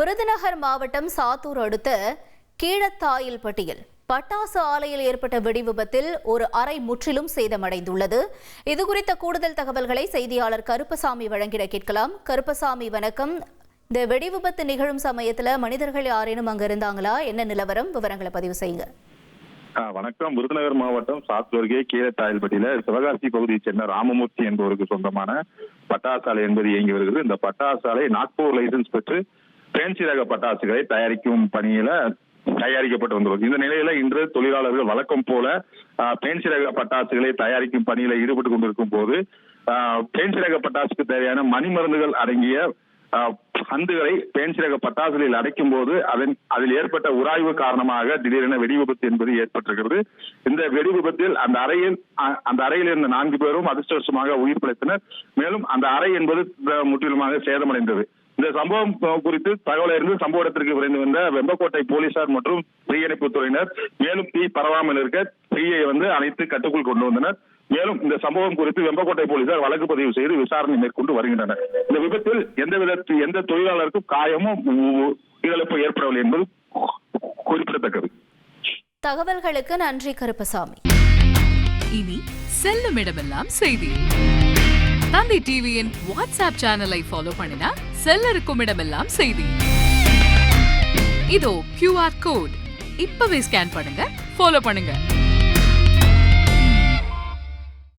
விருதுநகர் மாவட்டம் சாத்தூர் அடுத்த கீழத்தாயில்பட்டியில் பட்டாசு ஆலையில் ஏற்பட்ட வெடி விபத்தில் ஒரு அறை முற்றிலும் சேதமடைந்துள்ளது. இதுகுறித்த கூடுதல் தகவல்களை செய்தியாளர் கருப்பசாமி வழங்கிட கேட்கலாம். கருப்பசாமி, வணக்கம். இந்த வெடி விபத்து நிகழும் சமயத்தில் மனிதர்கள் யாரேனும் அங்க இருந்தாங்களா? என்ன நிலவரம்? விவரங்களை பதிவு செய்யுங்க. வணக்கம். விருதுநகர் மாவட்டம் சாத்தூர் அருகே கீழத்தாயில்பட்டியில சிவகாசி பகுதியைச் சேர்ந்த ராமமூர்த்தி என்பவருக்கு சொந்தமான பட்டாசு ஆலை என்பது இயங்கி வருகிறது. இந்த பட்டாசு ஆலை நாக்பூர் லைசன்ஸ் பெற்று பேன்சி ரக பட்டாசுகளை தயாரிக்கும் பணியில தயாரிக்கப்பட்டு வந்துள்ளது. இந்த நிலையில இன்று தொழிலாளர்கள் வழக்கம் போல பேன்சி ரக பட்டாசுகளை தயாரிக்கும் பணியில ஈடுபட்டு கொண்டிருக்கும் போது பேன்சி ரக பட்டாசுக்கு தேவையான மணிமருந்துகள் அடங்கிய பந்துகளை பேன்சி ரக பட்டாசுகளில் அடைக்கும் போது அதில் ஏற்பட்ட உராய்வு காரணமாக திடீரென வெடி விபத்து என்பது ஏற்பட்டிருக்கிறது. இந்த வெடி விபத்தில் அந்த அறையில் இருந்த 4 பேரும் அதிர்ஷ்டவசமாக உயிர் பிழைத்தனர். மேலும் அந்த அறை என்பது முற்றிலுமாக சேதமடைந்தது. இந்த சம்பவம் குறித்து தகவல் அறிந்து சம்பவ இடத்திற்கு விரைந்து வந்த வெம்பக்கோட்டை போலீசார் மற்றும் தீயணைப்பு துறையினர் மேலும் தீ பரவாமல் இருக்க தீயை அணைத்து கட்டுக்குள் கொண்டு வந்தனர். மேலும் இந்த சம்பவம் குறித்து வெம்பக்கோட்டை போலீசார் வழக்கு பதிவு செய்து விசாரணை மேற்கொண்டு வருகின்றனர். இந்த விபத்தில் எந்த தொழிலாளருக்கும் காயமும் இழப்பு ஏற்படவில்லை என்பது குறிப்பிடத்தக்கது. தகவல்களுக்கு நன்றி கருப்பசாமி. இனி செல்லும் இடமெல்லாம் செய்தி. தந்தை டிவியின் வாட்ஸ்அப் சேனலை ஃபாலோ பண்ணினா செல்ல இருக்கும் இடமெல்லாம் செய்தி. இதோ QR கோட் இப்பவே ஸ்கேன் பண்ணுங்க, ஃபாலோ பண்ணுங்க.